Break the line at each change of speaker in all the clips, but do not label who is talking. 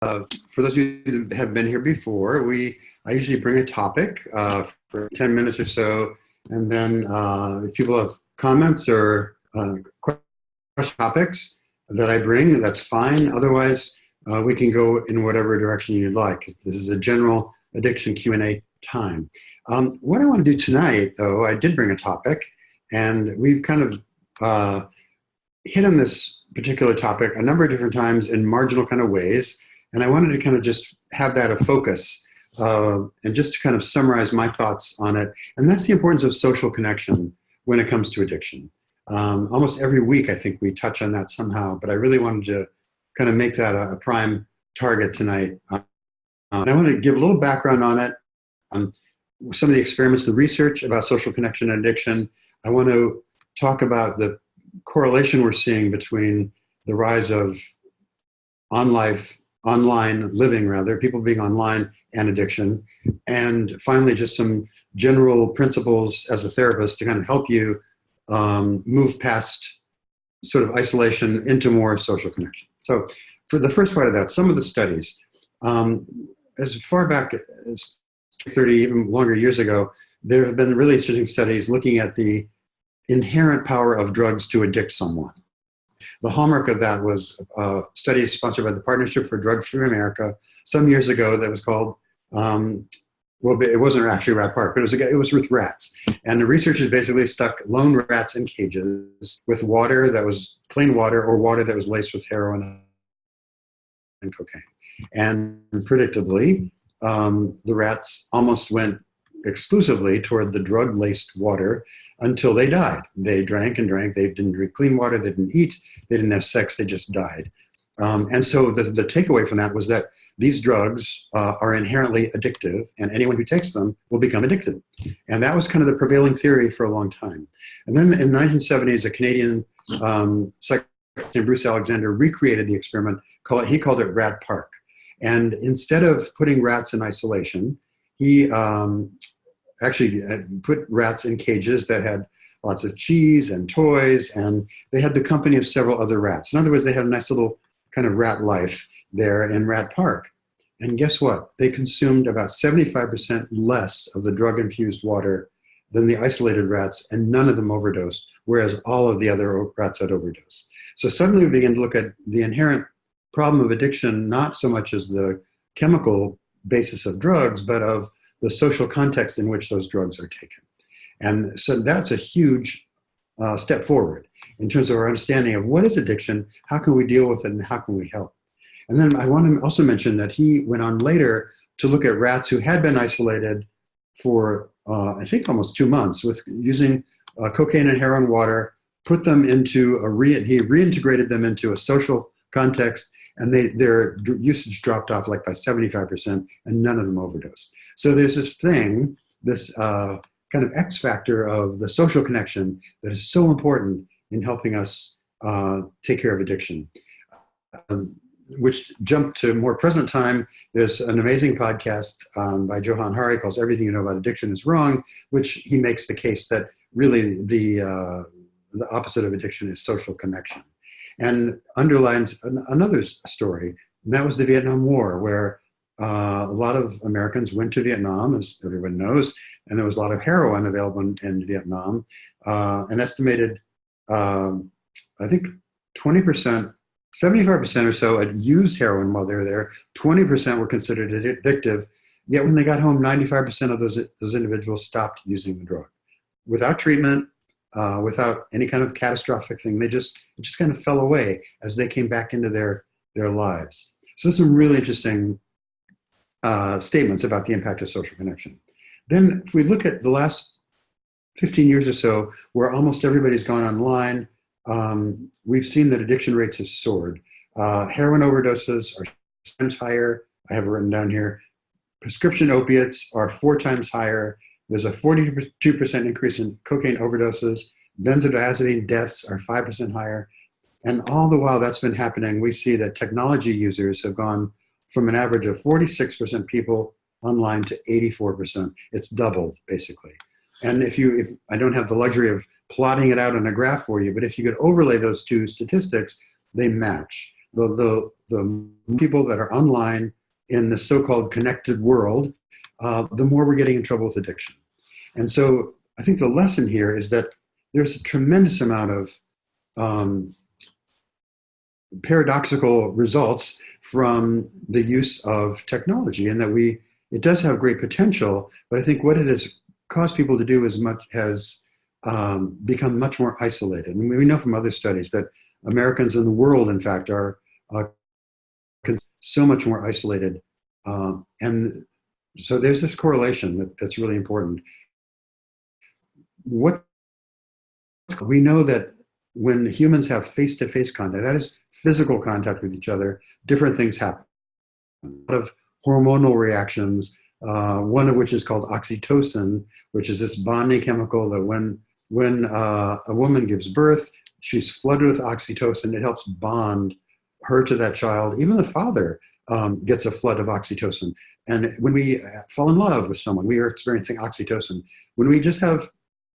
For those of you that have been here before, I usually bring a topic for 10 minutes or so, and then if people have comments or question topics that I bring, that's fine. Otherwise, we can go in whatever direction you'd like. This is a general addiction Q&A time. What I want to do tonight, though, I did bring a topic, and we've kind of hit on this particular topic a number of different times in marginal kind of ways. And I wanted to kind of just have that a focus and just to kind of summarize my thoughts on it. And that's the importance of social connection when it comes to addiction. Almost every week, I think we touch on that somehow, but I really wanted to kind of make that a prime target tonight. And I want to give a little background on it, on some of the experiments, the research about social connection and addiction. I want to talk about the correlation we're seeing between the rise of online living, rather, people being online and addiction. And finally, just some general principles as a therapist to kind of help you move past sort of isolation into more social connection. So for the first part of that, some of the studies, as far back as 30, even longer years ago, there have been really interesting studies looking at the inherent power of drugs to addict someone. The hallmark of that was a study sponsored by the Partnership for Drug-Free America some years ago that was called, well, it wasn't actually Rat Park, but it was with rats. And the researchers basically stuck lone rats in cages with water that was plain water or water that was laced with heroin and cocaine. And predictably, the rats almost went exclusively toward the drug-laced water until they died. They drank and drank. They didn't drink clean water. They didn't eat. They didn't have sex. They just died. And so the takeaway from that was that these drugs are inherently addictive, and anyone who takes them will become addicted. And that was kind of the prevailing theory for a long time. And then in the 1970s, a Canadian psychologist, Bruce Alexander, recreated the experiment. He called it Rat Park. And instead of putting rats in isolation, he actually put rats in cages that had lots of cheese and toys, and they had the company of several other rats. In other words, they had a nice little kind of rat life there in Rat Park. And guess what? They consumed about 75% less of the drug-infused water than the isolated rats, and none of them overdosed, whereas all of the other rats had overdosed. So suddenly we began to look at the inherent problem of addiction, not so much as the chemical basis of drugs, but of the social context in which those drugs are taken. And so that's a huge step forward in terms of our understanding of what is addiction, how can we deal with it, and how can we help. And then I want to also mention that he went on later to look at rats who had been isolated for, I think, almost 2 months with using cocaine and heroin water, put them into he reintegrated them into a social context, and their usage dropped off like by 75%, and none of them overdosed. So there's this thing, this kind of X factor of the social connection that is so important in helping us take care of addiction. Which jumped to more present time. There's an amazing podcast by Johan Hari called Everything You Know About Addiction is Wrong, which he makes the case that really the opposite of addiction is social connection. And underlines another story, and that was the Vietnam War, where a lot of Americans went to Vietnam, as everyone knows, and there was a lot of heroin available in Vietnam. An estimated, I think 20%, 75% or so had used heroin while they were there. 20% were considered addictive. Yet when they got home, 95% of those individuals stopped using the drug without treatment, without any kind of catastrophic thing. It just kind of fell away as they came back into their lives. So there's some really interesting statements about the impact of social connection. Then if we look at the last 15 years or so, where almost everybody's gone online, we've seen that addiction rates have soared. Heroin overdoses are 6 times higher. I have it written down here. Prescription opiates are 4 times higher. There's a 42% increase in cocaine overdoses. Benzodiazepine deaths are 5% higher. And all the while that's been happening, we see that technology users have gone from an average of 46% people online to 84%. It's doubled, basically. And if I don't have the luxury of plotting it out on a graph for you, but if you could overlay those two statistics, they match. the people that are online in the so-called connected world, the more we're getting in trouble with addiction. And so I think the lesson here is that there's a tremendous amount of paradoxical results from the use of technology, and that it does have great potential, but I think what it has caused people to do has become much more isolated. And we know from other studies that Americans in the world, in fact, are so much more isolated. And so there's this correlation that's really important. What we know that when humans have face-to-face contact, that is physical contact with each other, different things happen. A lot of hormonal reactions, one of which is called oxytocin, which is this bonding chemical that when a woman gives birth, she's flooded with oxytocin. It helps bond her to that child. Even the father gets a flood of oxytocin. And when we fall in love with someone, we are experiencing oxytocin. When we just have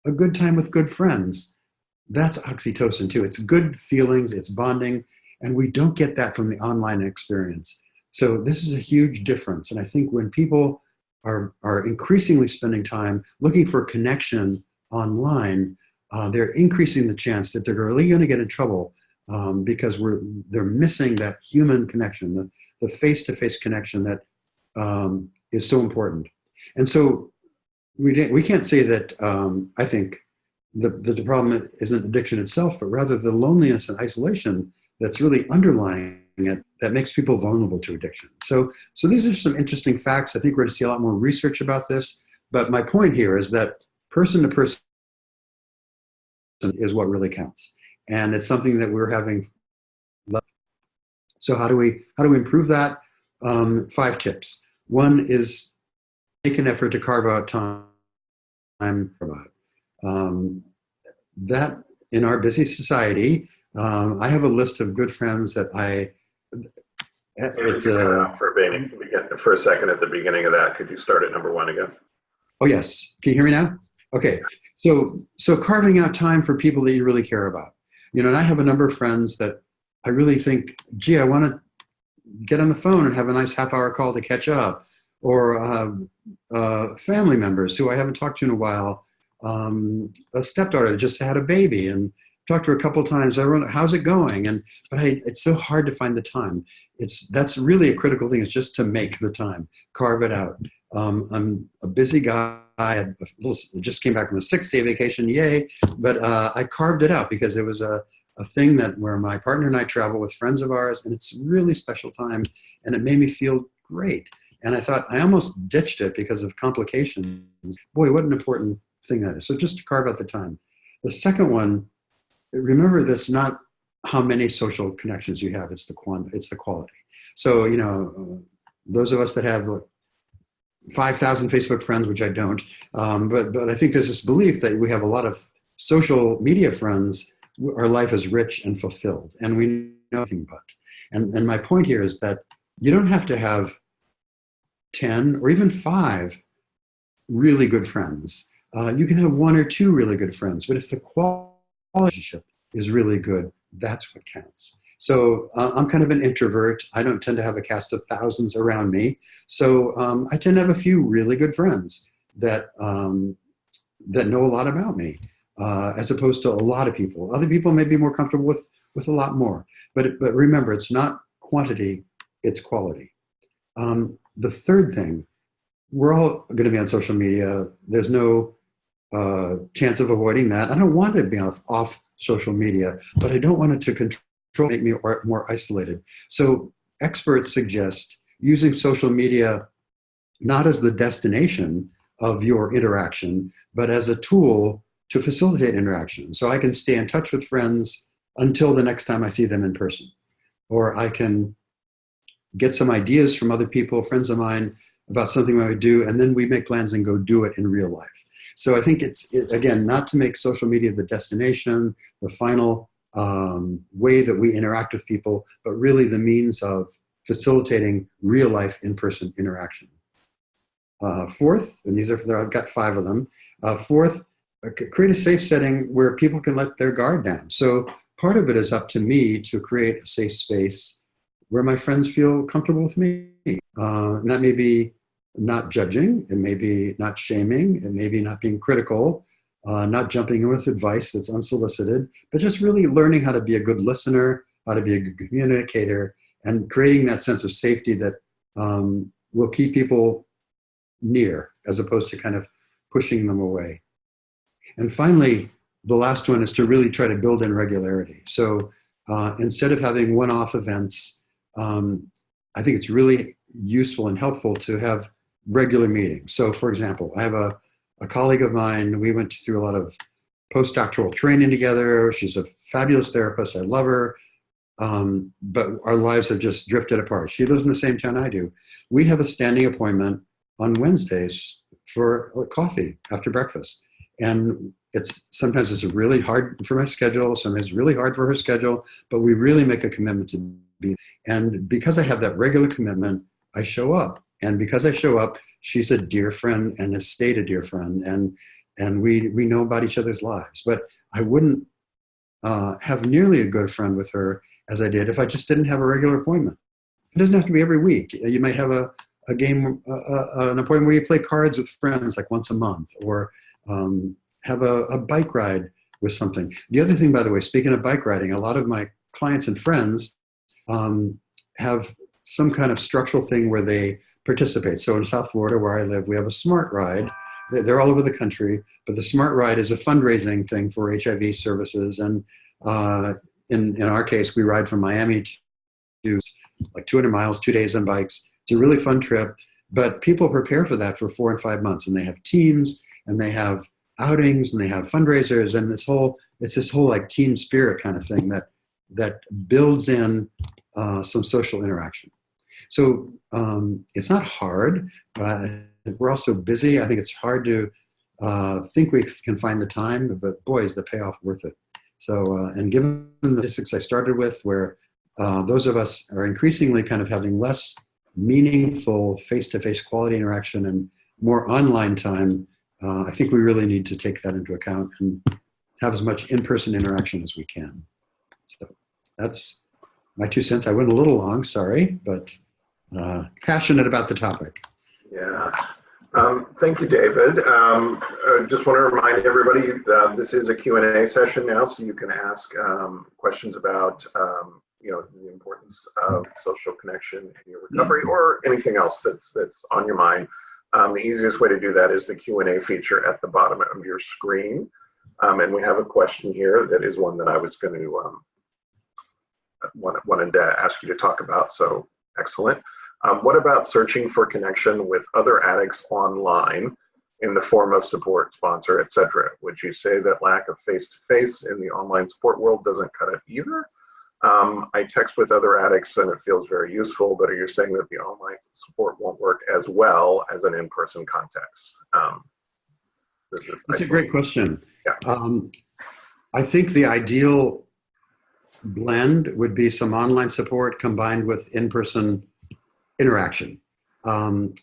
a good time with good friends, that's oxytocin too. It's good feelings, it's bonding, and we don't get that from the online experience. So this is a huge difference. And I think when people are increasingly spending time looking for connection online, they're increasing the chance that they're really going to get in trouble because they're missing that human connection, the face-to-face connection that is so important. And so we can't say that I think the problem isn't addiction itself, but rather the loneliness and isolation that's really underlying it that makes people vulnerable to addiction. So these are some interesting facts. I think we're going to see a lot more research about this. But my point here is that person to person is what really counts. And it's something that we're having. So how do we improve that? 5 tips. One is make an effort to carve out time. That in our busy society, I have a list of good friends that it's
for a second at the beginning of that. Could you start at number 1 again?
Oh yes. Can you hear me now? Okay. So carving out time for people that you really care about. And I have a number of friends that I really think, gee, I want to get on the phone and have a nice half-hour call to catch up, or family members who I haven't talked to in a while. A stepdaughter that just had a baby and talked to her a couple of times. I wrote, how's it going? But it's so hard to find the time. That's really a critical thing, is just to make the time, carve it out. I'm a busy guy. I just came back from a 6-day vacation, yay! But I carved it out because it was a thing where my partner and I travel with friends of ours, and it's a really special time, and it made me feel great. And I thought I almost ditched it because of complications. Boy, what an important thing that is. So just to carve out the time. The second one, remember this, not how many social connections you have, it's the quality. So, those of us that have 5,000 Facebook friends, which I don't, but I think there's this belief that we have a lot of social media friends, our life is rich and fulfilled, and we know nothing but. And my point here is that you don't have to have 10 or even 5 really good friends. You can have 1 or 2 really good friends, but if the quality relationship is really good, that's what counts. So I'm kind of an introvert. I don't tend to have a cast of thousands around me. So I tend to have a few really good friends that know a lot about me, as opposed to a lot of people. Other people may be more comfortable with a lot more. But remember, it's not quantity, it's quality. The third thing, we're all going to be on social media. There's no chance of avoiding that. I don't want to be off social media, but I don't want it to make me more isolated. So experts suggest using social media not as the destination of your interaction, but as a tool to facilitate interaction. So I can stay in touch with friends until the next time I see them in person. Or I can get some ideas from other people, friends of mine, about something I would do, and then we make plans and go do it in real life. So I think again, not to make social media the destination, the final way that we interact with people, but really the means of facilitating real life in-person interaction. Fourth, and I've got 5 of them. Fourth, create a safe setting where people can let their guard down. So part of it is up to me to create a safe space where my friends feel comfortable with me. And that may be not judging, it may be not shaming, it may be not being critical, not jumping in with advice that's unsolicited, but just really learning how to be a good listener, how to be a good communicator, and creating that sense of safety that will keep people near as opposed to kind of pushing them away. And finally, the last one is to really try to build in regularity. So instead of having one-off events, I think it's really useful and helpful to have regular meetings. So for example, I have a colleague of mine, we went through a lot of postdoctoral training together. She's a fabulous therapist. I love her. But our lives have just drifted apart. She lives in the same town I do. We have a standing appointment on Wednesdays for coffee after breakfast. And sometimes it's really hard for my schedule. Sometimes it's really hard for her schedule, but we really make a commitment to be. And because I have that regular commitment, I show up. And because I show up, she's a dear friend and has stayed a dear friend. And we know about each other's lives. But I wouldn't have nearly a good friend with her as I did if I just didn't have a regular appointment. It doesn't have to be every week. You might have an appointment where you play cards with friends like once a month, or have a bike ride with something. The other thing, by the way, speaking of bike riding, a lot of my clients and friends have some kind of structural thing where they participate. So in South Florida, where I live, we have a Smart Ride. They're all over the country, but the Smart Ride is a fundraising thing for HIV services. And in our case, we ride from Miami to like 200 miles, 2 days on bikes. It's a really fun trip, but people prepare for that for 4 and 5 months, and they have teams, and they have outings, and they have fundraisers, and it's this whole like team spirit kind of thing that builds in some social interaction. So it's not hard. We're also busy. I think it's hard to think we can find the time, but boy, is the payoff worth it. So, and given the statistics I started with, where those of us are increasingly kind of having less meaningful face-to-face quality interaction and more online time, I think we really need to take that into account and have as much in-person interaction as we can. So that's my 2 cents. I went a little long, sorry, but passionate about the topic.
Yeah. Thank you, David. I just want to remind everybody this is a Q&A session now, so you can ask questions about the importance of social connection in your recovery, or anything else that's on your mind. The easiest way to do that is the Q&A feature at the bottom of your screen. And we have a question here that is one that I was going to wanted to ask you to talk about. So excellent. What about searching for connection with other addicts online in the form of support, sponsor, etc.? Would you say that lack of face-to-face in the online support world doesn't cut it either? I text with other addicts and it feels very useful, but are you saying that the online support won't work as well as an in-person context?
That's a great question.
Yeah.
I think the ideal blend would be some online support combined with in-person interaction. I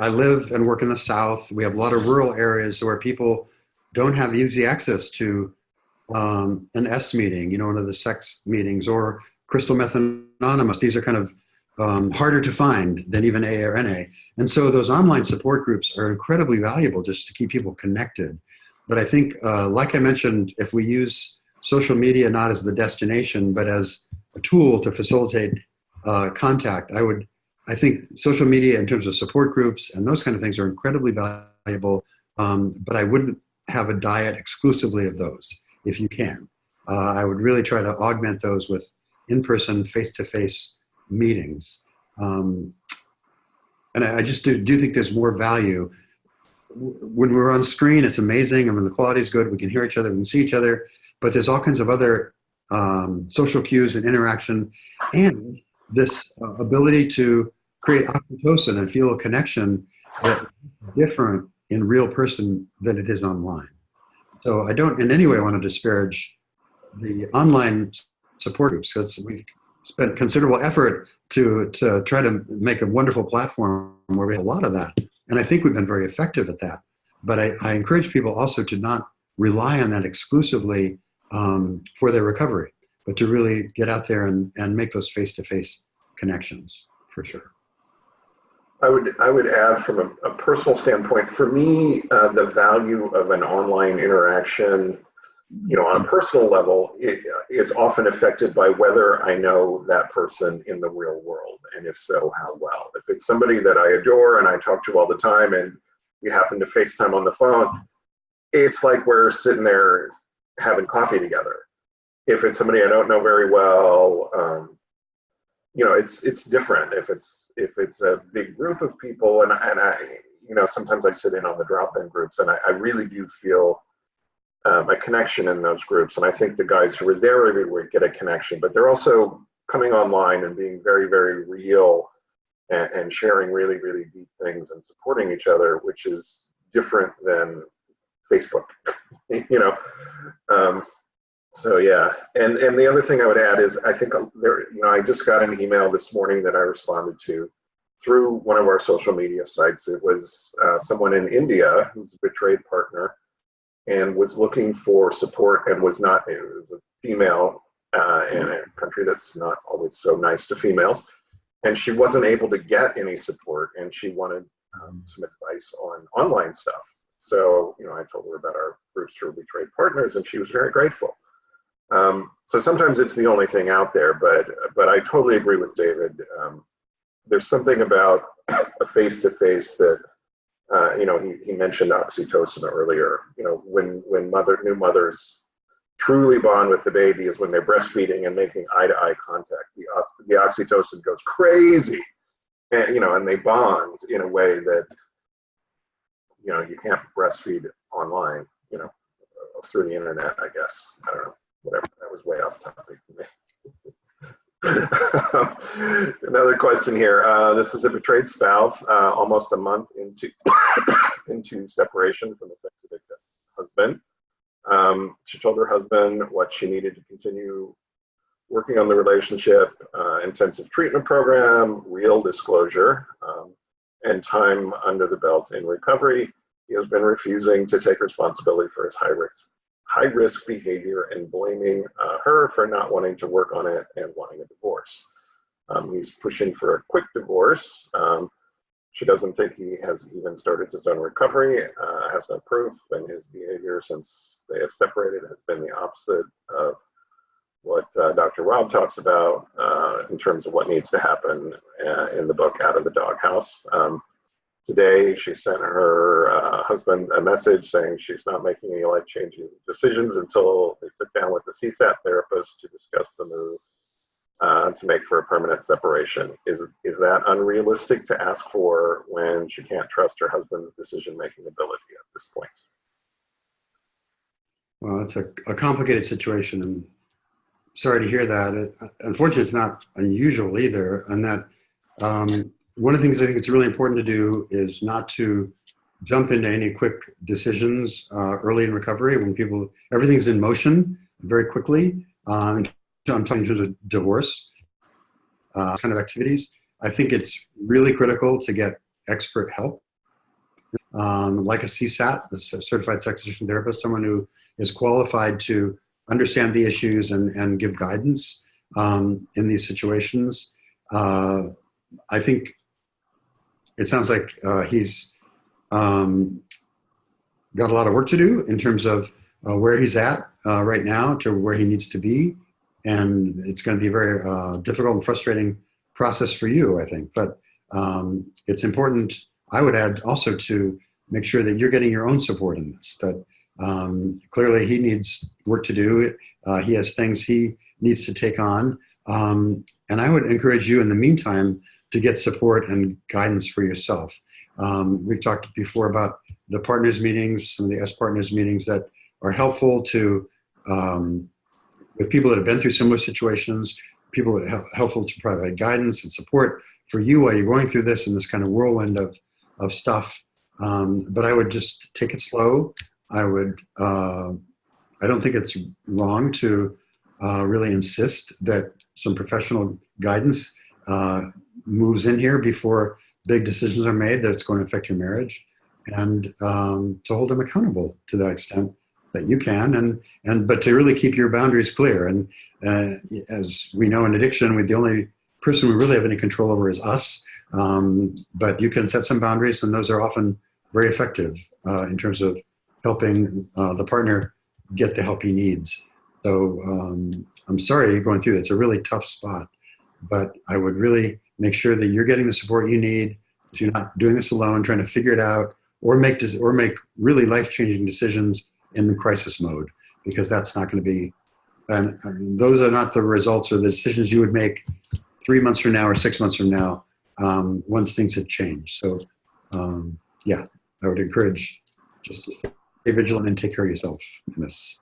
live and work in the South. We have a lot of rural areas where people don't have easy access to an S meeting, one of the sex meetings, or Crystal Meth Anonymous. These are kind of harder to find than even AA or NA. And so those online support groups are incredibly valuable just to keep people connected. But I think, like I mentioned, if we use social media not as the destination, but as a tool to facilitate contact, I think social media in terms of support groups and those kind of things are incredibly valuable, but I wouldn't have a diet exclusively of those if you can. I would really try to augment those with in-person, face-to-face meetings. And I just do think there's more value. When we're on screen, it's amazing. I mean, the quality is good. We can hear each other, we can see each other, but there's all kinds of other social cues and interaction, and this ability to create oxytocin and feel a connection that's different in real person than it is online. So I don't in any way want to disparage the online support groups, because we've spent considerable effort to try to make a wonderful platform where we have a lot of that. And I think we've been very effective at that. But I encourage people also to not rely on that exclusively for their recovery. but to really get out there and make those face-to-face connections, for sure.
I would add from a personal standpoint, for me, the value of an online interaction, on a personal level, it is often affected by whether I know that person in the real world, and if so, how well. If it's somebody that I adore and I talk to all the time and we happen to FaceTime on the phone, it's like we're sitting there having coffee together. If it's somebody I don't know very well, it's different. If it's a big group of people, and I sometimes I sit in on the drop-in groups, and I really do feel a connection in those groups. And I think the guys who are there every week get a connection, but they're also coming online and being very, very real and sharing really, really deep things and supporting each other, which is different than Facebook, So yeah, and the other thing I would add is I think I just got an email this morning that I responded to through one of our social media sites. It was someone in India who's a betrayed partner and was looking for support and it was a female in a country that's not always so nice to females, and she wasn't able to get any support, and she wanted some advice on online stuff. So I told her about our groups for betrayed partners, and she was very grateful. So sometimes it's the only thing out there, but I totally agree with David. There's something about a face-to-face that, he mentioned oxytocin earlier. When new mothers truly bond with the baby is when they're breastfeeding and making eye-to-eye contact. The oxytocin goes crazy, and they bond in a way that, you can't breastfeed online, through the internet, I guess. I don't know. Whatever, that was way off topic for me. Another question here. This is a betrayed spouse, almost a month into separation from a sex addicted husband. She told her husband what she needed to continue working on the relationship, intensive treatment program, real disclosure, and time under the belt in recovery. He has been refusing to take responsibility for his high-risk behavior and blaming her for not wanting to work on it and wanting a divorce. He's pushing for a quick divorce. She doesn't think he has even started his own recovery, has no proof, and his behavior since they have separated has been the opposite of what Dr. Rob talks about in terms of what needs to happen in the book, Out of the Doghouse. Today, she sent her husband a message saying she's not making any life-changing decisions until they sit down with the CSAT therapist to discuss the move to make for a permanent separation. Is that unrealistic to ask for when she can't trust her husband's decision-making ability at this point?
Well, it's a complicated situation, and sorry to hear that. Unfortunately, it's not unusual either, and that one of the things I think it's really important to do is not to jump into any quick decisions early in recovery when everything's in motion very quickly. I'm talking in terms of divorce kind of activities. I think it's really critical to get expert help, like a CSAT, a certified sex addiction therapist, someone who is qualified to understand the issues and give guidance in these situations. I think it sounds like he's got a lot of work to do in terms of where he's at right now to where he needs to be. And it's going to be a very difficult and frustrating process for you, I think. But it's important, I would add also, to make sure that you're getting your own support in this, that clearly he needs work to do. He has things he needs to take on. And I would encourage you in the meantime to get support and guidance for yourself. We've talked before about the partners meetings, some of the S partners meetings that are helpful to, with people that have been through similar situations, people that are helpful to provide guidance and support for you while you're going through this in this kind of whirlwind of stuff. But I would just take it slow. I don't think it's wrong to really insist that some professional guidance moves in here before big decisions are made that's going to affect your marriage, and to hold them accountable to that extent that you can, but to really keep your boundaries clear. And As we know in addiction, the only person we really have any control over is us. But you can set some boundaries, and those are often very effective in terms of helping the partner get the help he needs. So I'm sorry you're going through that. It's a really tough spot, but I would really make sure that you're getting the support you need. So you're not doing this alone, trying to figure it out, or make really life-changing decisions in the crisis mode, because that's not going to be, and those are not the results or the decisions you would make 3 months from now or 6 months from now once things have changed. So yeah, I would encourage just to stay vigilant and take care of yourself in this.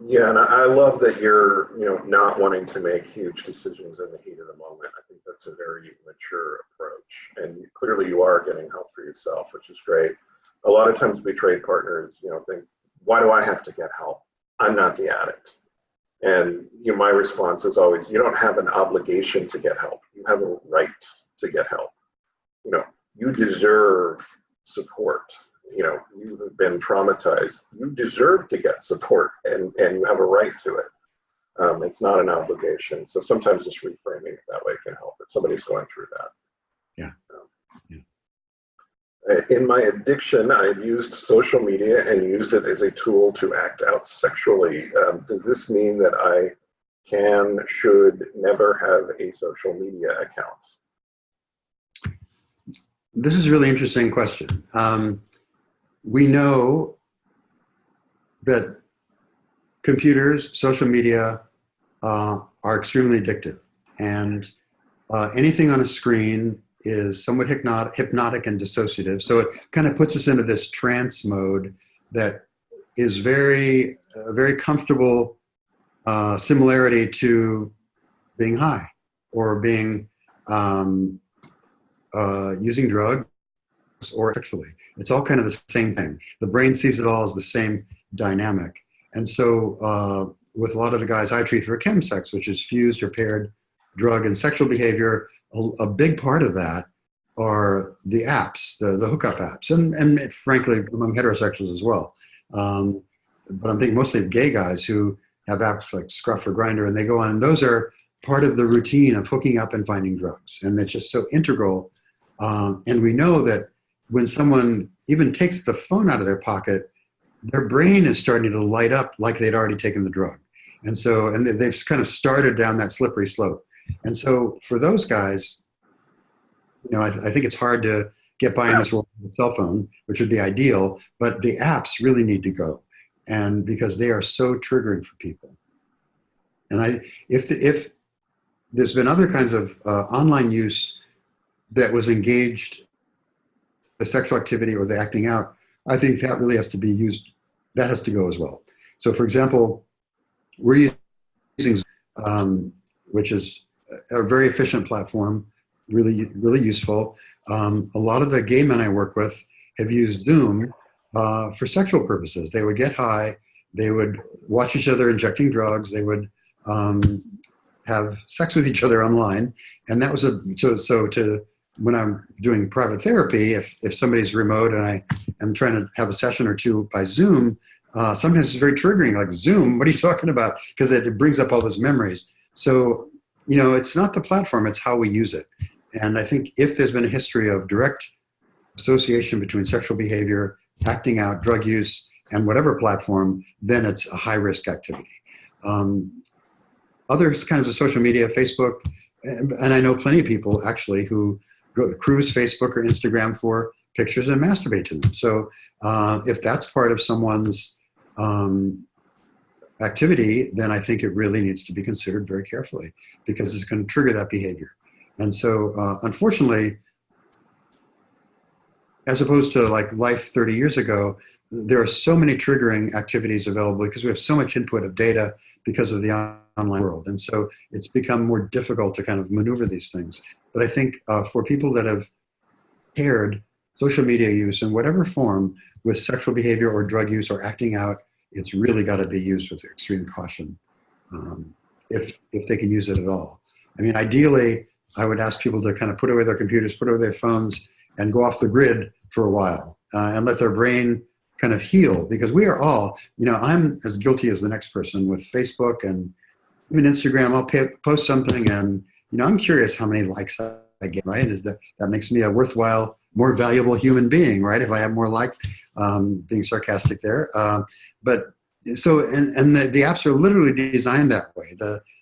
Yeah, and I love that you're, not wanting to make huge decisions in the heat of the moment. I think that's a very mature approach, and clearly you are getting help for yourself, which is great. A lot of times betrayed partners, think, why do I have to get help? I'm not the addict. And my response is always, you don't have an obligation to get help. You have a right to get help. You deserve support. You've been traumatized. You deserve to get support, and you have a right to it. It's not an obligation. So sometimes just reframing it that way can help if somebody's going through that.
Yeah.
In my addiction, I've used social media and used it as a tool to act out sexually. Does this mean that I should never have a social media account?
This is a really interesting question. We know that computers, social media are extremely addictive, and anything on a screen is somewhat hypnotic and dissociative. So it kind of puts us into this trance mode that is very comfortable similarity to being high or being using drugs or sexually. It's all kind of the same thing. The brain sees it all as the same dynamic. And so with a lot of the guys I treat for chemsex, which is fused or paired drug and sexual behavior, a big part of that are the apps, the hookup apps, and frankly, among heterosexuals as well. But I'm thinking mostly of gay guys who have apps like Scruff or Grindr, and they go on, and those are part of the routine of hooking up and finding drugs. And it's just so integral. And we know that when someone even takes the phone out of their pocket, their brain is starting to light up like they'd already taken the drug. And so, and they've kind of started down that slippery slope. And so for those guys, I think it's hard to get by in this world with a cell phone, which would be ideal, but the apps really need to go. And because they are so triggering for people. And if there's been other kinds of online use that was engaged, the sexual activity or the acting out, I think that really has to be used, that has to go as well. So for example, we're using which is a very efficient platform, really useful. A lot of the gay men I work with have used Zoom for sexual purposes. They would get high, they would watch each other injecting drugs, they would have sex with each other online. And that was when I'm doing private therapy, if somebody's remote and I am trying to have a session or two by Zoom, sometimes it's very triggering, like, Zoom, what are you talking about? Because it brings up all those memories. So, it's not the platform, it's how we use it. And I think if there's been a history of direct association between sexual behavior, acting out, drug use, and whatever platform, then it's a high-risk activity. Other kinds of social media, Facebook, and I know plenty of people actually who cruise Facebook or Instagram for pictures and masturbate to them. So if that's part of someone's activity, then I think it really needs to be considered very carefully, because it's going to trigger that behavior. And so unfortunately, as opposed to like life 30 years ago, there are so many triggering activities available because we have so much input of data because of the online world. And so it's become more difficult to kind of maneuver these things. But I think for people that have paired social media use in whatever form with sexual behavior or drug use or acting out, it's really got to be used with extreme caution, if they can use it at all. I mean, ideally, I would ask people to kind of put away their computers, put away their phones, and go off the grid for a while and let their brain kind of heal, because we are all, I'm as guilty as the next person with Facebook and mean, Instagram, I'll post something and, I'm curious how many likes I get, right? That makes me a worthwhile, more valuable human being, right? If I have more likes, being sarcastic there. But so, and the apps are literally designed that way.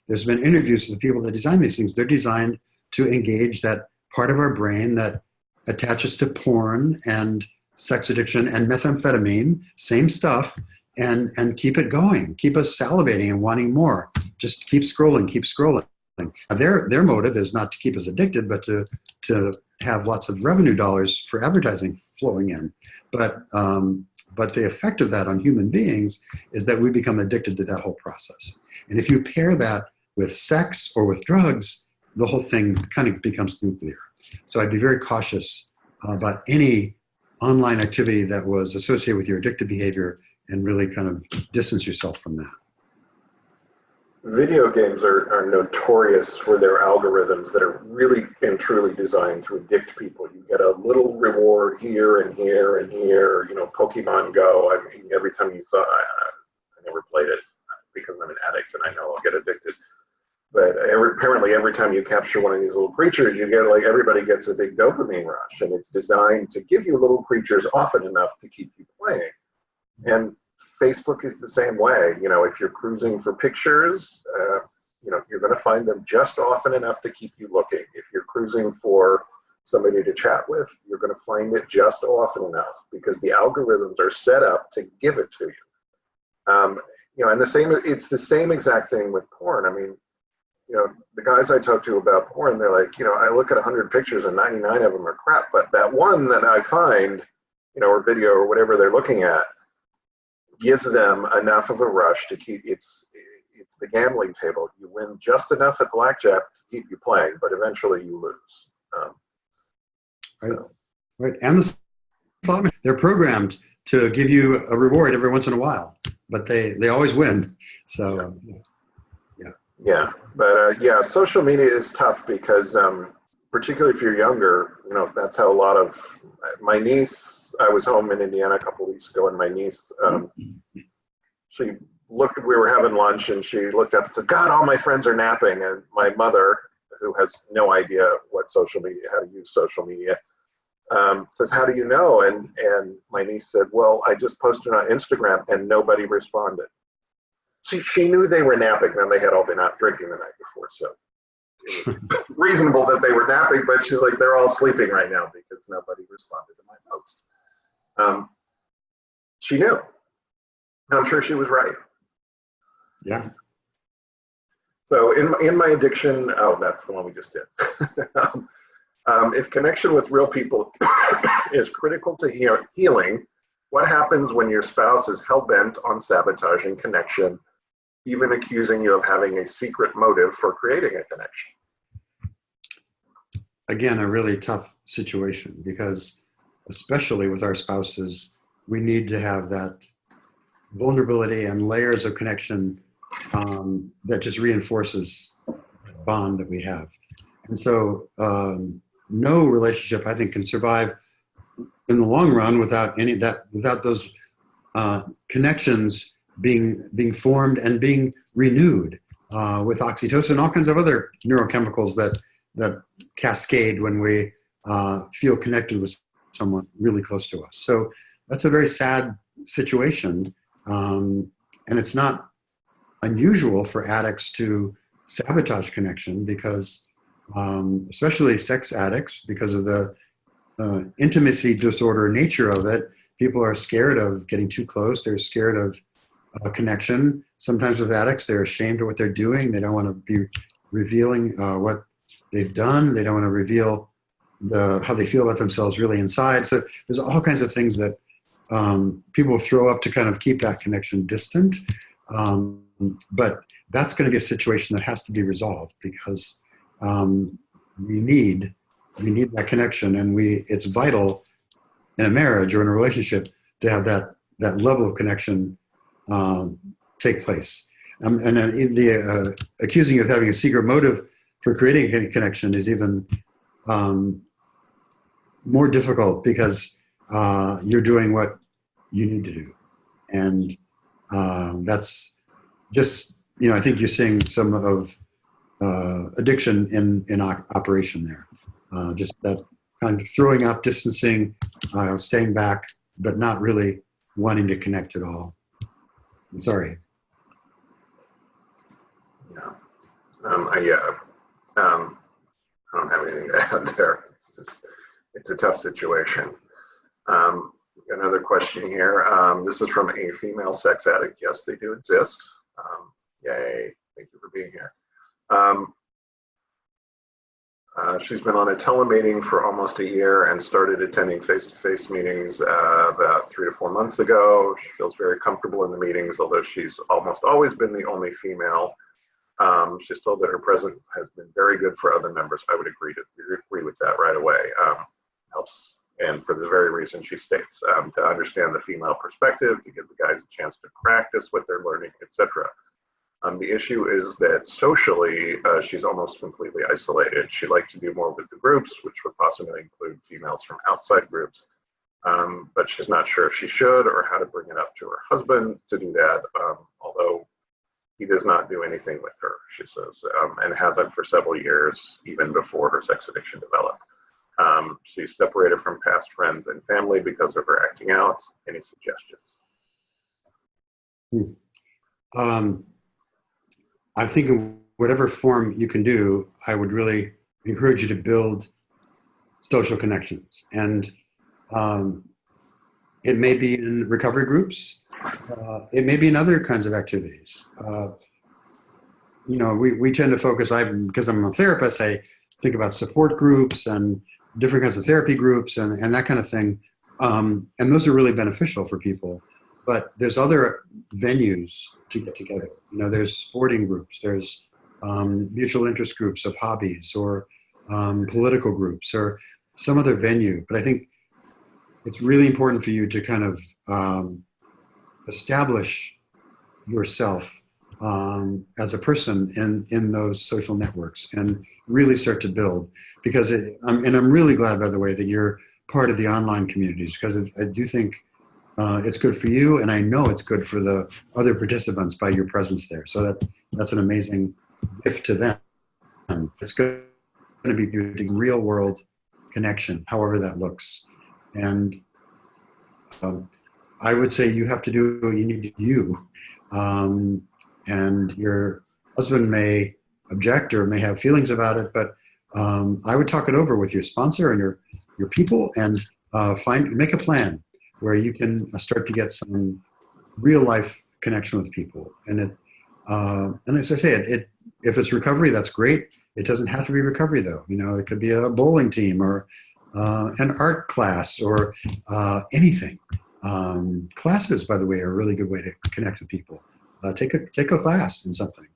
There's been interviews with the people that design these things. They're designed to engage that part of our brain that attaches to porn and sex addiction and methamphetamine, same stuff, and keep it going, keep us salivating and wanting more. Just keep scrolling, keep scrolling. Now, their motive is not to keep us addicted, but to have lots of revenue dollars for advertising flowing in. But the effect of that on human beings is that we become addicted to that whole process. And if you pair that with sex or with drugs, the whole thing kind of becomes nuclear. So I'd be very cautious about any online activity that was associated with your addictive behavior and really kind of distance yourself from that.
Video games are notorious for their algorithms that are really and truly designed to addict people. You get a little reward here and here and here. Pokemon Go. I mean, every time you saw, I never played it because I'm an addict and I know I'll get addicted. But apparently every time you capture one of these little creatures, you get everybody gets a big dopamine rush, and it's designed to give you little creatures often enough to keep you playing. And Facebook is the same way. If you're cruising for pictures, you're going to find them just often enough to keep you looking. If you're cruising for somebody to chat with, you're going to find it just often enough because the algorithms are set up to give it to you. And it's the same exact thing with porn. I mean, the guys I talk to about porn, they're like, I look at 100 pictures and 99 of them are crap, but that one that I find, or video or whatever they're looking at, gives them enough of a rush to keep. It's the gambling table. You win just enough at blackjack to keep you playing, but eventually you lose.
Right. Right. And the slot machine, they're programmed to give you a reward every once in a while, but they always win. So
yeah. But social media is tough because particularly if you're younger, that's how a lot of my niece. I was home in Indiana a couple of weeks ago, and my niece, we were having lunch, and she looked up and said, "God, all my friends are napping." And my mother, who has no idea how to use social media, says, "How do you know?" And my niece said, "Well, I just posted on Instagram, and nobody responded." She knew they were napping, and they had all been out drinking the night before, so it was reasonable that they were napping, but she's like, they're all sleeping right now because nobody responded to my post. She knew. I'm sure she was right.
Yeah.
So in my addiction, that's the one we just did. If connection with real people is critical to healing, what happens when your spouse is hell-bent on sabotaging connection, even accusing you of having a secret motive for creating a connection?
Again, a really tough situation because especially with our spouses, we need to have that vulnerability and layers of connection that just reinforces the bond that we have. And so no relationship, I think, can survive in the long run without those connections being formed and being renewed with oxytocin, all kinds of other neurochemicals that cascade when we feel connected with someone really close to us. So that's a very sad situation. And it's not unusual for addicts to sabotage connection because, especially sex addicts, because of the intimacy disorder nature of it, people are scared of getting too close. They're scared of connection. Sometimes with addicts, they're ashamed of what they're doing. They don't want to be revealing what they've done. They don't want to reveal how they feel about themselves really inside. So there's all kinds of things that people throw up to kind of keep that connection distant. But that's going to be a situation that has to be resolved because we need that connection, and it's vital in a marriage or in a relationship to have that level of connection take place. And then the accusing you of having a secret motive for creating a connection is even more difficult because you're doing what you need to do. And that's just I think you're seeing some of addiction in operation there. Just that kind of throwing up, distancing, staying back, but not really wanting to connect at all. I'm sorry.
Yeah. I don't have anything to add there. It's a tough situation. Another question here. This is from a female sex addict. Yes, they do exist. Yay. Thank you for being here. She's been on a telemeeting for almost a year and started attending face-to-face meetings about 3 to 4 months ago. She feels very comfortable in the meetings, although she's almost always been the only female. She's told that her presence has been very good for other members. I would agree with that right away. Helps, and for the very reason she states, to understand the female perspective, to give the guys a chance to practice what they're learning, etc. The issue is that socially, she's almost completely isolated. She'd like to do more with the groups, which would possibly include females from outside groups. But she's not sure if she should or how to bring it up to her husband to do that, although he does not do anything with her, she says, and hasn't for several years, even before her sex addiction developed. She's separated from past friends and family because of her acting out. Any suggestions?
I think in whatever form you can do, I would really encourage you to build social connections. And it may be in recovery groups. It may be in other kinds of activities. We tend to focus, because I'm a therapist, I think about support groups and different kinds of therapy groups and that kind of thing. And those are really beneficial for people. But there's other venues to get together. There's sporting groups, there's mutual interest groups of hobbies, or political groups, or some other venue. But I think it's really important for you to kind of establish yourself as a person in those social networks and really start to build. Because and I'm really glad, by the way, that you're part of the online communities, because I do think it's good for you, and I know it's good for the other participants by your presence there. So that's an amazing gift to them. It's going to be building real world connection, however that looks. And I would say you have to do what you need to do. And your husband may object or may have feelings about it, but I would talk it over with your sponsor and your people, and make a plan where you can start to get some real life connection with people. And as I say, if it's recovery, that's great. It doesn't have to be recovery though. It could be a bowling team or an art class or anything. Classes, by the way, are a really good way to connect with people. Take a class in something,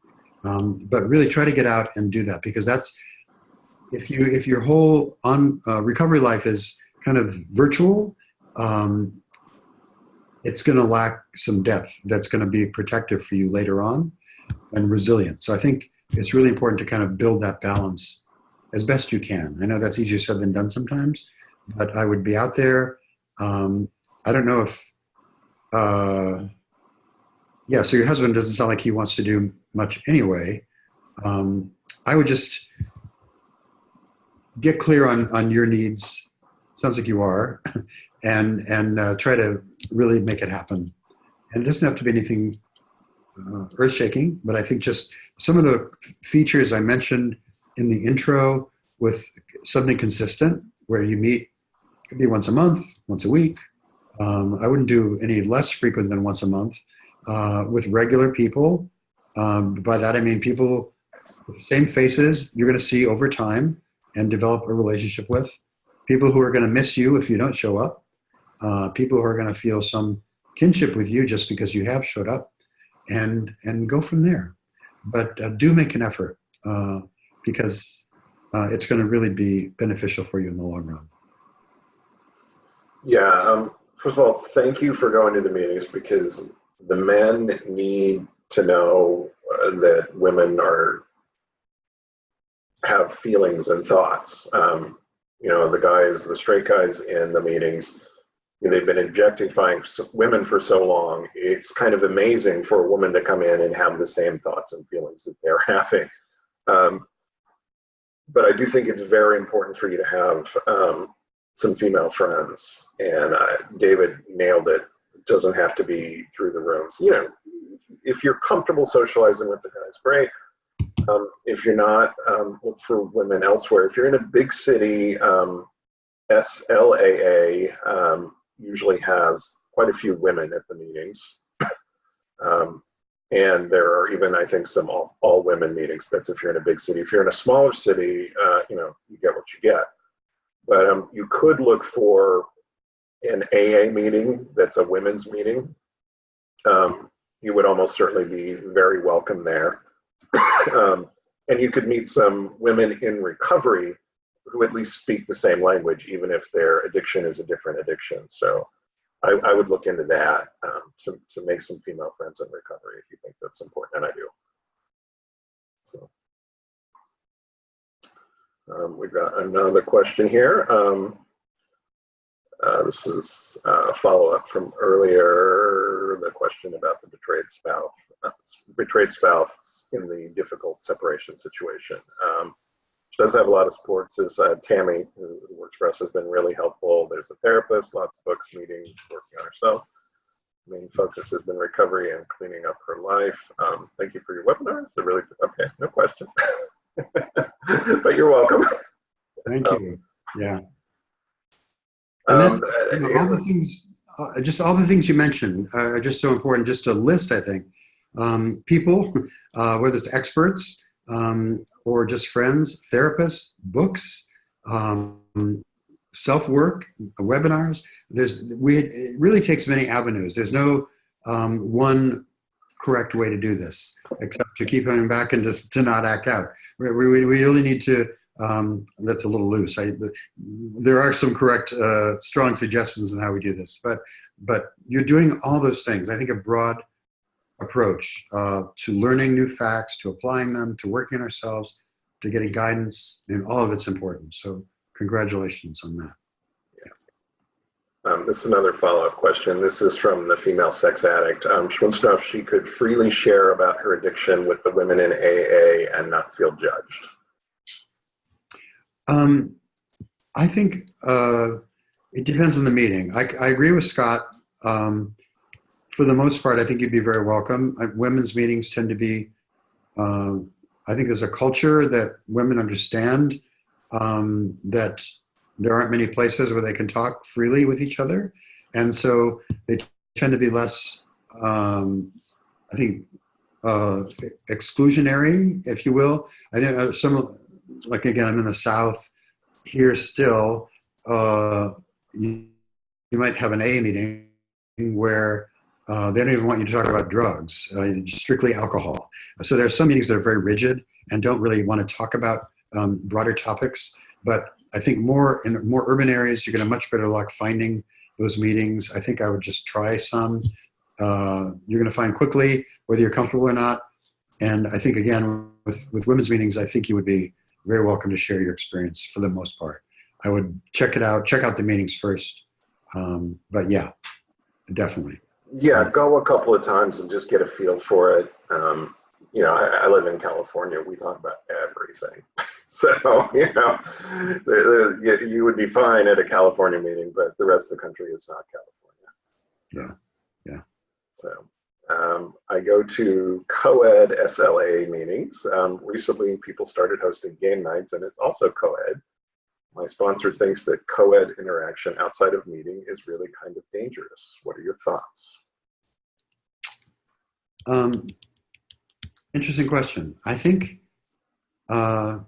but really try to get out and do that, because that's if your whole recovery life is kind of virtual. It's going to lack some depth that's going to be protective for you later on, and resilient. So I think it's really important to kind of build that balance as best you can. I know that's easier said than done sometimes, but I would be out there. I don't know if, so your husband doesn't sound like he wants to do much anyway. I would just get clear on your needs. Sounds like you are, and try to really make it happen. And it doesn't have to be anything earth-shaking, but I think just some of the features I mentioned in the intro, with something consistent where you meet, it could be once a month, once a week. I wouldn't do any less frequent than once a month, with regular people. By that I mean people with the same faces you're going to see over time and develop a relationship with. People who are going to miss you if you don't show up. People who are going to feel some kinship with you just because you have showed up, and go from there. But do make an effort, because it's going to really be beneficial for you in the long run.
Yeah. First of all, thank you for going to the meetings, because the men need to know that women have feelings and thoughts. The straight guys in the meetings they've been objectifying women for so long. It's kind of amazing for a woman to come in and have the same thoughts and feelings that they're having. But I do think it's very important for you to have some female friends. And David nailed it. It doesn't have to be through the rooms. You know, if you're comfortable socializing with the guys, great. If you're not, look for women elsewhere. If you're in a big city, SLAA usually has quite a few women at the meetings. And there are even, I think, some all women meetings. That's if you're in a big city. If you're in a smaller city, you know, you get what you get. But you could look for an AA meeting that's a women's meeting. You would almost certainly be very welcome there. And you could meet some women in recovery who at least speak the same language, even if their addiction is a different addiction. So I would look into that to make some female friends in recovery if you think that's important, and I do. So we've got another question here. This is a follow-up from earlier, the question about the betrayed spouse in the difficult separation situation. She does have a lot of supports. As Tammy, who works for us, has been really helpful. There's a therapist, lots of books, meetings, working on herself. The main focus has been recovery and cleaning up her life. Thank you for your webinars. They're really, okay, no question. But you're welcome.
Thank you. Yeah. And that's, you know, all the things, just all the things you mentioned are just so important. Just a list, I think. People, whether it's experts or just friends, therapists, books, self-work, webinars. It really takes many avenues. There's no one correct way to do this, except to keep coming back and just to not act out. We really need to. That's a little loose. There are some correct, strong suggestions on how we do this, but you're doing all those things. I think a broad approach to learning new facts, to applying them, to working on ourselves, to getting guidance, and all of it's important. So congratulations on that.
This is another follow-up question. This is from the female sex addict. She wants to know if she could freely share about her addiction with the women in AA and not feel judged.
I think it depends on the meeting. I agree with Scott. For the most part, I think you'd be very welcome. Women's meetings tend to be, I think there's a culture that women understand that there aren't many places where they can talk freely with each other. And so they tend to be less, I think, exclusionary, if you will. I think like again, I'm in the South here still, you might have an AA meeting where they don't even want you to talk about drugs, strictly alcohol. So there are some meetings that are very rigid and don't really want to talk about broader topics. But I think in more urban areas, you're going to have much better luck finding those meetings. I think I would just try some. You're going to find quickly whether you're comfortable or not. And I think, again, with women's meetings, I think you would be very welcome to share your experience for the most part. I would check out the meetings first. But yeah, definitely.
Yeah, go a couple of times and just get a feel for it. You know, I live in California. We talk about everything. So, you know, you would be fine at a California meeting, but the rest of the country is not California.
Yeah.
So I go to Coed SLA meetings. Recently, people started hosting game nights, and it's also Coed. My sponsor thinks that Coed interaction outside of meeting is really kind of dangerous. What are your thoughts?
Interesting question. I think it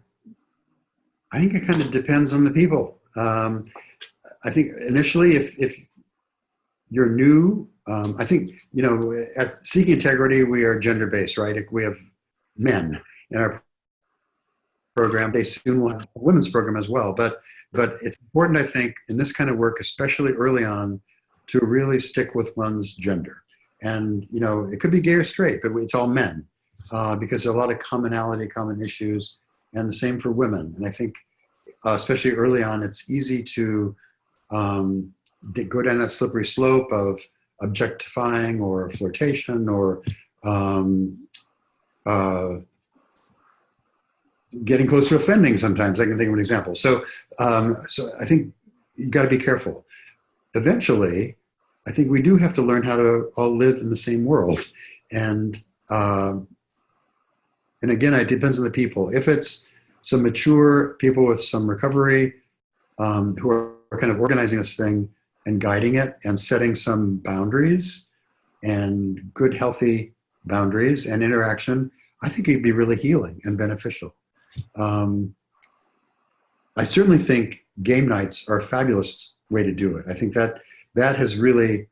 kind of depends on the people. I think initially, if you're new, I think, you know, at Seeking Integrity, we are gender-based, right? We have men in our program. They soon will have a women's program as well. But it's important, I think, in this kind of work, especially early on, to really stick with one's gender. And, you know, it could be gay or straight, but it's all men because there's a lot of commonality, common issues, and the same for women. And I think, especially early on, it's easy to go down that slippery slope of objectifying or flirtation or um, uh, getting close to offending sometimes. I can think of an example. So I think you got to be careful. Eventually, I think we do have to learn how to all live in the same world. And, um, and again, it depends on the people. If it's some mature people with some recovery who are kind of organizing this thing and guiding it and setting some boundaries and good, healthy boundaries and interaction, I think it'd be really healing and beneficial. Um, I certainly think game nights are a fabulous way to do it. I think that that has really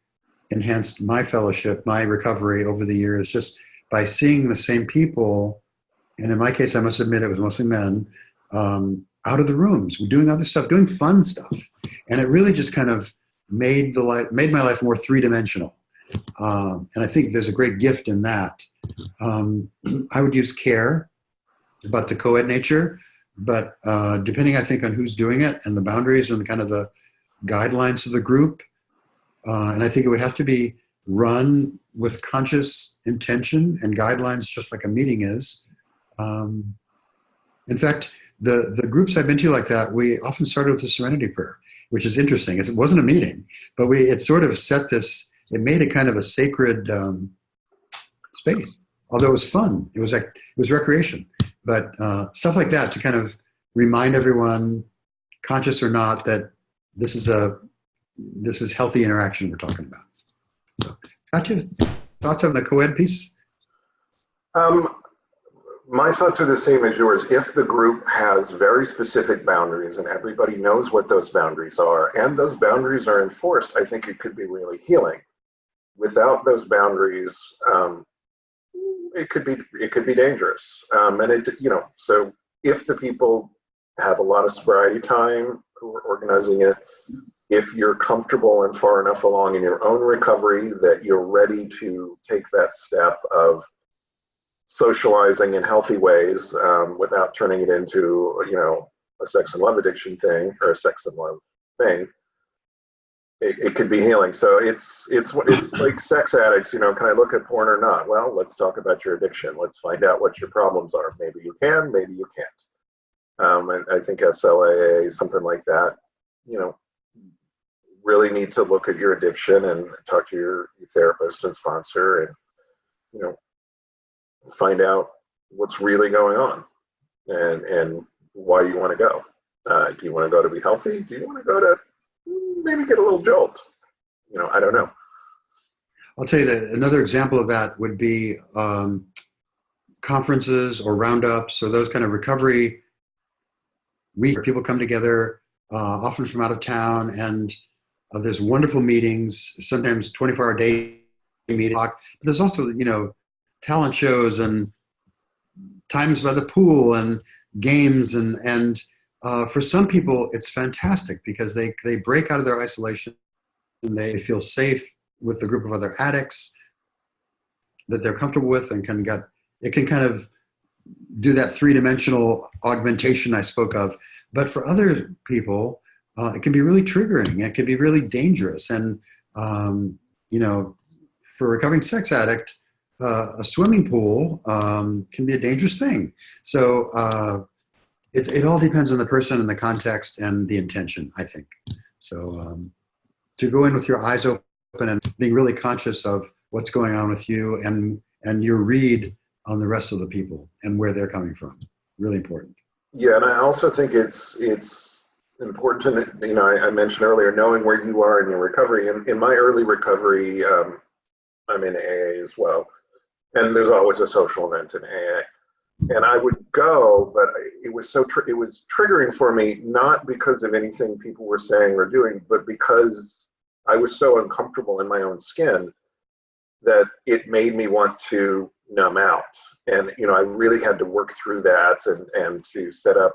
enhanced my fellowship, my recovery over the years, just by seeing the same people. And in my case, I must admit it was mostly men, out of the rooms, doing other stuff, doing fun stuff. And it really just kind of made my life more three-dimensional. And I think there's a great gift in that. I would use care about the co-ed nature, but depending, I think, on who's doing it and the boundaries and the kind of the guidelines of the group, and I think it would have to be run with conscious intention and guidelines, just like a meeting is. In fact, the groups I've been to like that, we often started with the Serenity Prayer, which is interesting. It wasn't a meeting, but it sort of set this. It made it kind of a sacred space. Although it was fun, it was recreation. But stuff like that to kind of remind everyone, conscious or not, that this is healthy interaction we're talking about. So, got your thoughts on the co-ed piece?
My thoughts are the same as yours. If the group has very specific boundaries and everybody knows what those boundaries are, and those boundaries are enforced, I think it could be really healing. Without those boundaries, it could be dangerous. So if the people have a lot of sobriety time who are organizing it, if you're comfortable and far enough along in your own recovery that you're ready to take that step of socializing in healthy ways without turning it into, a sex and love addiction thing or a sex and love thing, it could be healing. So it's like sex addicts, can I look at porn or not? Well, let's talk about your addiction. Let's find out what your problems are. Maybe you can, maybe you can't. And I think SLAA, something like that, really need to look at your addiction and talk to your therapist and sponsor and, find out what's really going on and why you want to go. Do you want to go to be healthy? Do you want to go to maybe get a little jolt? I don't know.
I'll tell you that another example of that would be conferences or roundups or those kind of recovery week where people come together, often from out of town, and there's wonderful meetings, sometimes 24-hour day meetings. But there's also, talent shows and times by the pool and games and for some people it's fantastic because they break out of their isolation and they feel safe with the group of other addicts that they're comfortable with and it can kind of do that three-dimensional augmentation I spoke of. But for other people, it can be really triggering. It can be really dangerous. And, for a recovering sex addict, a swimming pool can be a dangerous thing. So it all depends on the person and the context and the intention, I think. So to go in with your eyes open and being really conscious of what's going on with you and your read on the rest of the people and where they're coming from. Really important.
Yeah, and I also think it's important to, I mentioned earlier, knowing where you are in your recovery. In my early recovery, I'm in AA as well. And there's always a social event in AA. And I would go, but it was it was triggering for me, not because of anything people were saying or doing, but because I was so uncomfortable in my own skin that it made me want to numb out. And, I really had to work through that and to set up,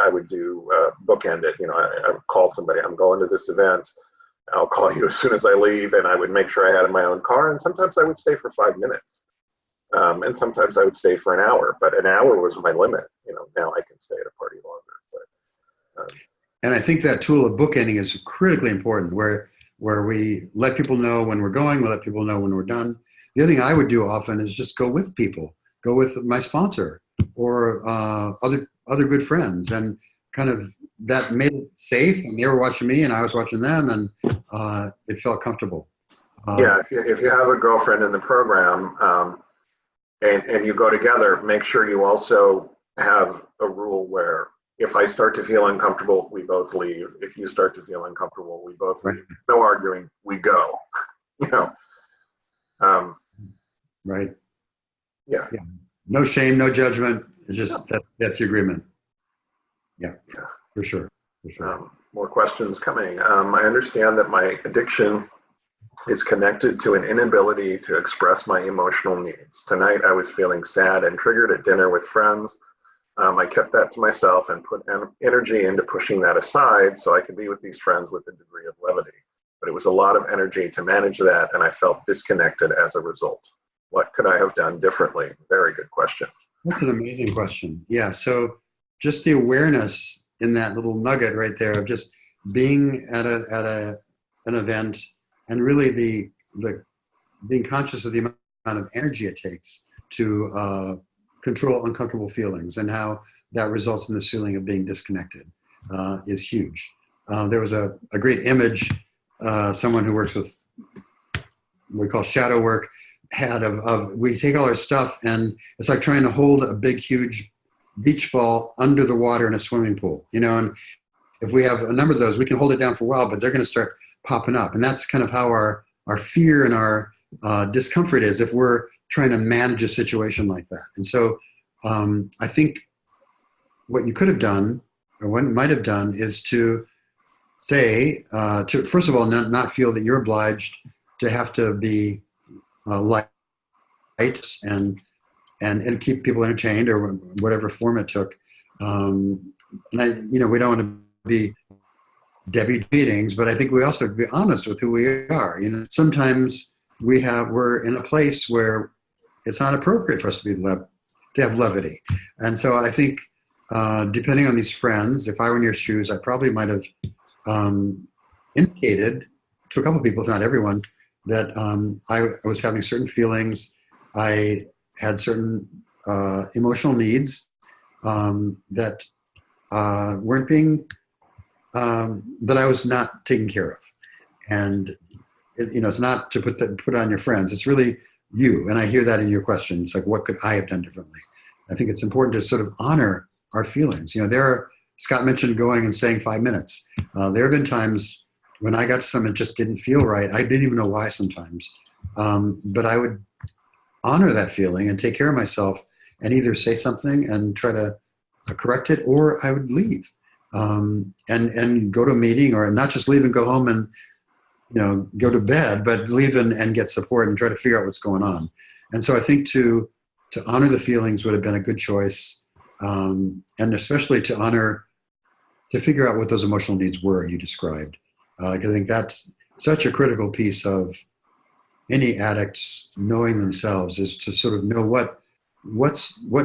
I would do bookend it. I would call somebody, I'm going to this event. I'll call you as soon as I leave, and I would make sure I had my own car. And sometimes I would stay for 5 minutes. And sometimes I would stay for an hour, but an hour was my limit. Now I can stay at a party longer. But
And I think that tool of bookending is critically important, where we let people know when we're going, we let people know when we're done. The other thing I would do often is just go with people, go with my sponsor or other good friends, and kind of that made it safe. And they were watching me, and I was watching them, and it felt comfortable.
Yeah, if you have a girlfriend in the program, and you go together, make sure you also have a rule where if I start to feel uncomfortable, we both leave. If you start to feel uncomfortable, we both
Right.
leave. No arguing, we go. You know,
Right.
yeah.
Yeah. No shame, no judgment. It's just that's the agreement. Yeah,
Yeah.
for sure. For sure.
More questions coming. I understand that my addiction is connected to an inability to express my emotional needs. Tonight, I was feeling sad and triggered at dinner with friends. I kept that to myself and put energy into pushing that aside so I could be with these friends with a degree of levity. But it was a lot of energy to manage that, and I felt disconnected as a result. What could I have done differently? Very good question.
That's an amazing question. Yeah. So just the awareness in that little nugget right there of just being at an event, and really the being conscious of the amount of energy it takes to control uncomfortable feelings, and how that results in this feeling of being disconnected is huge. There was a great image someone who works with what we call shadow work had of we take all our stuff, and it's like trying to hold a big huge beach ball under the water in a swimming pool, and if we have a number of those, we can hold it down for a while, but they're going to start popping up. And that's kind of how our fear and our discomfort is if we're trying to manage a situation like that. And so I think what you could have done, or what you might have done, is to say, to first of all, not feel that you're obliged to have to be light and keep people entertained, or whatever form it took. And we don't want to be Debbie meetings, but I think we also have to be honest with who we are. Sometimes we're in a place where it's not appropriate for us to have levity, and so I think depending on these friends, if I were in your shoes, I probably might have indicated to a couple of people, if not everyone, that I was having certain feelings. I had certain emotional needs that weren't being that I was not taken care of, and it's not to put it on your friends. It's really you. And I hear that in your question. It's like, what could I have done differently? I think it's important to sort of honor our feelings. Scott mentioned going and saying 5 minutes. There have been times when I got to something that just didn't feel right. I didn't even know why sometimes, but I would honor that feeling and take care of myself, and either say something and try to correct it, or I would leave and go to a meeting, or not just leave and go home and go to bed, but leave and get support and try to figure out what's going on. And so I think to honor the feelings would have been a good choice, and especially to figure out what those emotional needs were you described, because I think that's such a critical piece of any addicts knowing themselves, is to sort of know what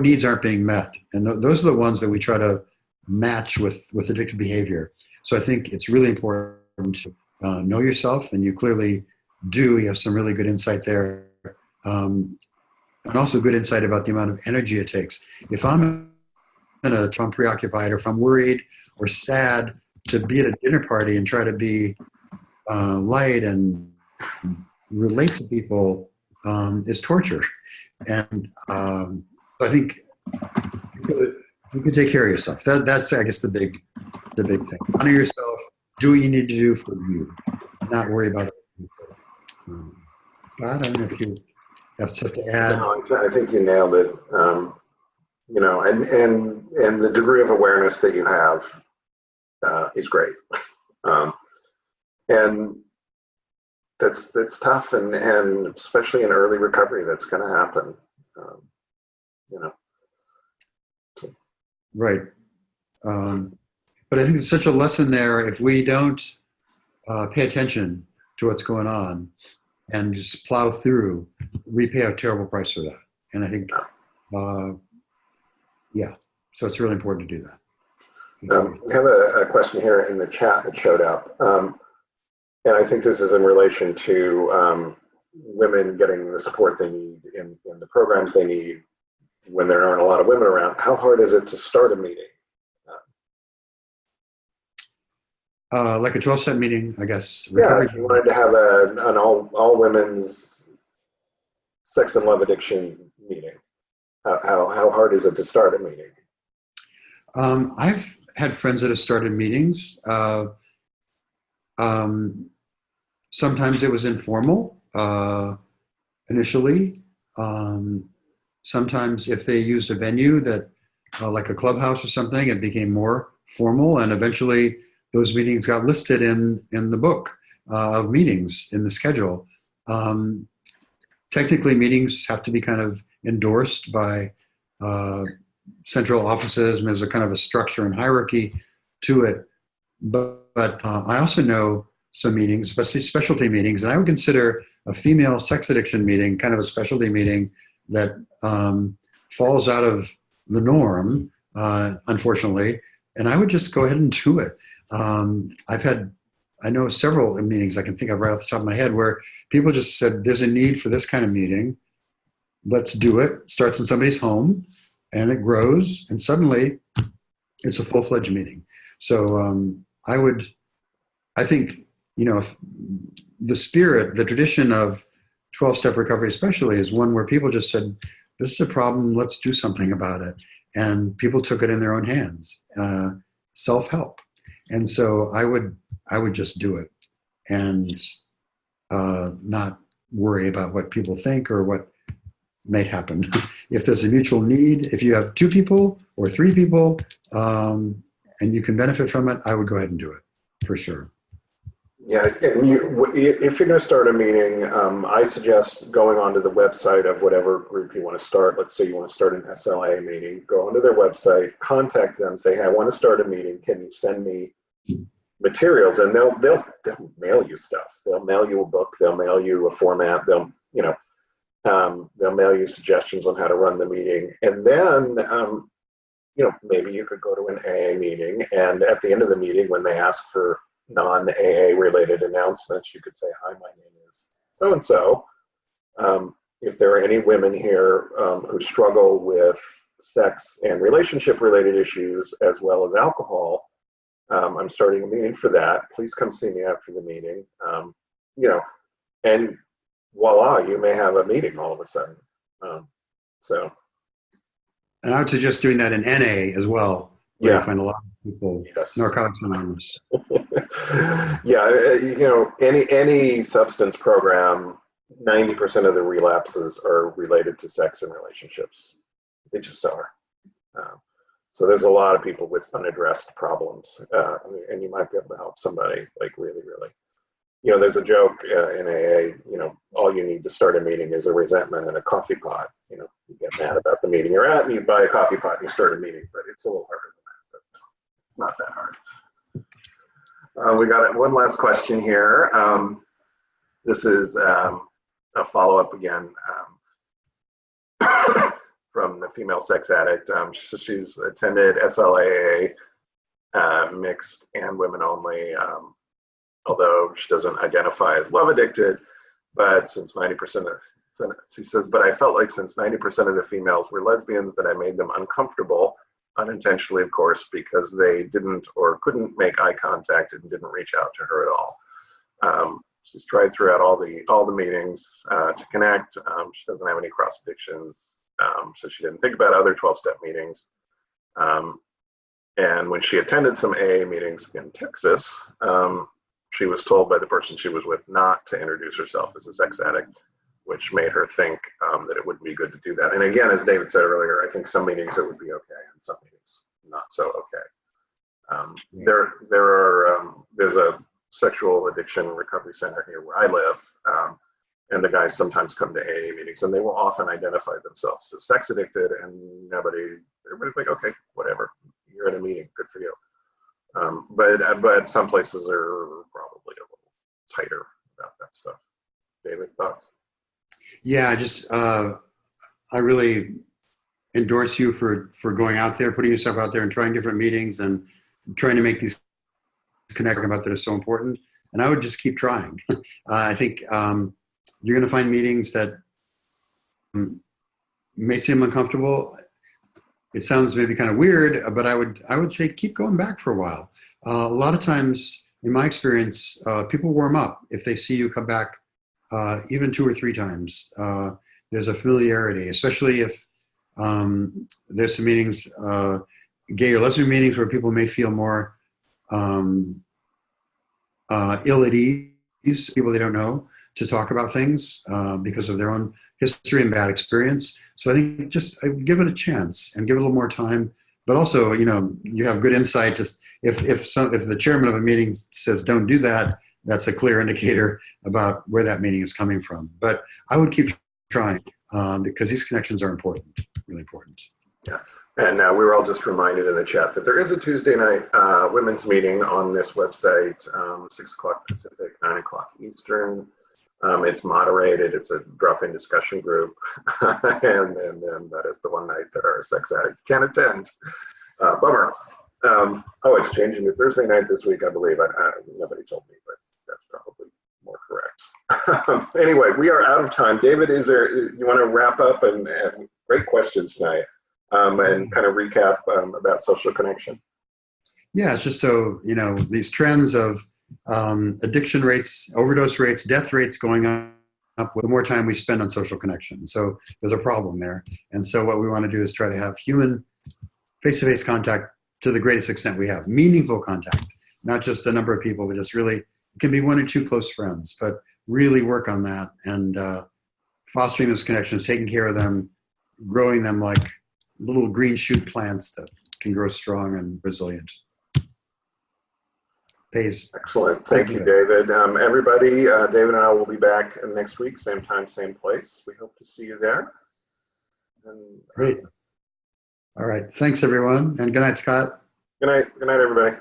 needs aren't being met, and those are the ones that we try to match with addictive behavior. So I think it's really important to know yourself, and you clearly do. You have some really good insight there, and also good insight about the amount of energy it takes. If I'm preoccupied, or if I'm worried or sad, to be at a dinner party and try to be light and relate to people is torture. And I think you could take care of yourself. That's, I guess, the big thing. Honor yourself. Do what you need to do for you. Not worry about other people. I don't know if you have stuff to add.
No, I think you nailed it. And the degree of awareness that you have is great. And that's tough, and especially in early recovery, that's going to happen.
Right. But I think there's such a lesson there if we don't pay attention to what's going on and just plow through, we pay a terrible price for that. And I think, so it's really important to do that.
We have a question here in the chat that showed up. And I think this is in relation to women getting the support they need in the programs they need when there aren't a lot of women around. How hard is it to start a meeting?
Like a 12-step meeting, I guess.
Yeah, if you wanted to have an all women's sex and love addiction meeting, how hard is it to start a meeting?
I've had friends that have started meetings. Sometimes it was informal initially. Sometimes if they used a venue that, like a clubhouse or something, it became more formal, and eventually those meetings got listed in the book of meetings in the schedule. Technically, meetings have to be kind of endorsed by central offices, and there's a kind of a structure and hierarchy to it. But I also know some meetings, especially specialty meetings, and I would consider a female sex addiction meeting kind of a specialty meeting that falls out of the norm, unfortunately, and I would just go ahead and do it. I know several meetings I can think of right off the top of my head where people just said, there's a need for this kind of meeting. Let's do it. Starts in somebody's home and it grows, and suddenly it's a full-fledged meeting. So I think, if the spirit, the tradition of 12-step recovery especially is one where people just said, this is a problem, let's do something about it. And people took it in their own hands, self-help. And so I would just do it and not worry about what people think or what might happen. If there's a mutual need, if you have 2 people or 3 people and you can benefit from it, I would go ahead and do it for sure.
Yeah, and if you're going to start a meeting, I suggest going onto the website of whatever group you want to start. Let's say you want to start an SLA meeting. Go onto their website, contact them, say, hey, I want to start a meeting. Can you send me materials? And they'll mail you stuff. They'll mail you a book. They'll mail you a format. They'll mail you suggestions on how to run the meeting. And then, maybe you could go to an AA meeting, and at the end of the meeting, when they ask for non-AA related announcements, you could say, hi, my name is so-and-so. If there are any women here who struggle with sex and relationship related issues as well as alcohol, I'm starting a meeting for that. Please come see me after the meeting. And voila, you may have a meeting all of a sudden.
And I would suggest doing that in NA as well.
Yeah.
You find a lot of people,
yes.
Narcotics Anonymous.
Yeah, any substance program, 90% of the relapses are related to sex and relationships. They just are. So there's a lot of people with unaddressed problems, and you might be able to help somebody, like really, really. There's a joke in AA, all you need to start a meeting is a resentment and a coffee pot. You get mad about the meeting you're at, and you buy a coffee pot and you start a meeting, but it's a little harder than that, but it's not that hard. We got one last question here. This is a follow-up again from the female sex addict. She's attended SLAA, mixed and women only, although she doesn't identify as love addicted, but since 90% she says, but I felt like since 90% of the females were lesbians that I made them uncomfortable, unintentionally, of course, because they didn't or couldn't make eye contact and didn't reach out to her at all. She's tried throughout all the meetings to connect. She doesn't have any cross addictions, so she didn't think about other 12-step meetings. And when she attended some AA meetings in Texas, she was told by the person she was with not to introduce herself as a sex addict, which made her think that it wouldn't be good to do that. And again, as David said earlier, I think some meetings it would be okay, and some meetings not so okay. There's a sexual addiction recovery center here where I live, and the guys sometimes come to AA meetings, and they will often identify themselves as sex addicted, and everybody's like, okay, whatever, you're at a meeting, good for you. But some places are probably a little tighter about that stuff. David, thoughts?
Yeah, I really endorse you for going out there, putting yourself out there and trying different meetings and trying to make these connections about that are so important. And I would just keep trying. I think you're going to find meetings that may seem uncomfortable. It sounds maybe kind of weird, but I would say keep going back for a while. A lot of times, in my experience, people warm up if they see you come back even 2 or 3 times. There's a familiarity, especially if there's some meetings, gay or lesbian meetings, where people may feel more ill at ease, people they don't know, to talk about things because of their own history and bad experience. So I think just give it a chance and give it a little more time. But also, you have good insight. Just if the chairman of a meeting says don't do that, that's a clear indicator about where that meeting is coming from. But I would keep trying because these connections are important, really important.
Yeah. And we were all just reminded in the chat that there is a Tuesday night women's meeting on this website, 6 o'clock Pacific, 9 o'clock Eastern. It's moderated. It's a drop-in discussion group. and then that is the one night that our sex addict can attend. Bummer. It's changing to Thursday night this week, I believe. Nobody told me, but that's probably more correct. Anyway, we are out of time. David, you want to wrap up? And great questions tonight. And kind of recap about social connection.
Yeah, it's just so, these trends of addiction rates, overdose rates, death rates going up with the more time we spend on social connection. So there's a problem there. And so what we want to do is try to have human face-to-face contact to the greatest extent we have, meaningful contact, not just a number of people, but just really, it can be 1 or 2 close friends, but really work on that and fostering those connections, taking care of them, growing them like little green shoot plants that can grow strong and resilient. Pays.
Excellent. Thank you, David. Everybody, David and I will be back next week, same time, same place. We hope to see you there. And,
great. All right. Thanks, everyone. And good night, Scott.
Good night. Good night, everybody.